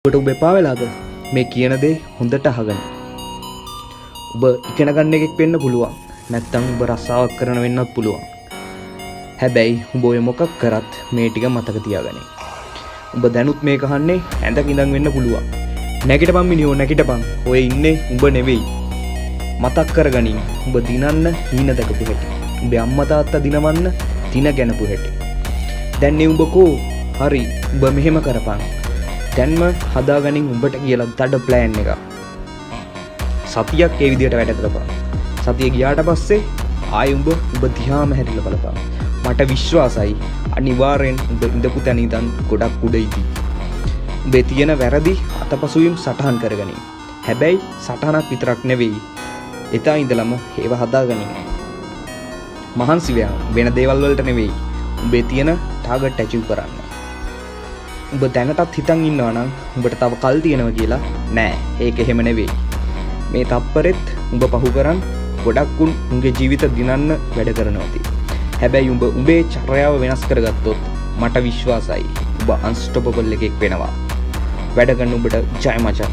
ඔබට ඔබ එපා වෙලාද මේ කියන දේ හොඳට අහගන්න. ඔබ ඉගෙන ගන්න එකෙක් වෙන්න පුළුවන්. නැත්නම් ඔබ රස්සාවක් කරන වෙන්නත් පුළුවන්. හැබැයි ඔබ ඔය මොකක් කරත් මේ ටික මතක තියාගන්න. ඔබ දැනුත් මේක අහන්නේ ඇඳක ඉඳන් වෙන්න පුළුවන්. නැගිටපන් මිනිහෝ නැගිටපන්. ඔය ඉන්නේ උඹ නෙවෙයි. මතක් කරගනින්. උඹ දිනන්න හීන දැකපු හැටි. උඹේ අම්මා තාත්තා දිනවන්න දින ගැනපු හැටි. දැන් නේ උඹ කෝ? හරි. උඹ මෙහෙම කරපන්. දැන්ම හදාගනින් උඹට කියලා දඩ ප්ලෑන් එක. සතියක් ඒ විදියට වැඩ කරපන්. සතිය ගියාට පස්සේ ආයෙ උඹ දිහාම හැරිලා බලපන්. මට විශ්වාසයි අනිවාර්යෙන් උඹ ඉඳපු තැන ඉඳන් ගොඩක් උඩ ඉදී. උඹේ තියෙන වැරදි අතපසුවීම් සටහන් කරගනින්. හැබැයි සටහනක් විතරක් නෙවෙයි. එතන ඉඳලම ඒව හදාගනින්. මහන්සි වෙන දේවල් වලට නෙවෙයි. උඹේ තියෙන ටාගට් ඇචීව් කරන්න. උඹ දැනටත් හිතන් ඉන්නවා නම් උඹට තව කල් තියෙනවා කියලා නෑ. ඒක එහෙම නෙවෙයි. මේ තප්පරෙත් උඹ පහු කරන් ගොඩක් උන්ගේ ජීවිත දිනන්න වැඩ කරනවා ඇති. හැබැයි උඹ උඹේ චර්යාව වෙනස් කරගත්තොත් මට විශ්වාසයි උඹ අන්ස්ටොපබල් එකෙක් වෙනවා. වැඩ කරන උඹට ජය මචං.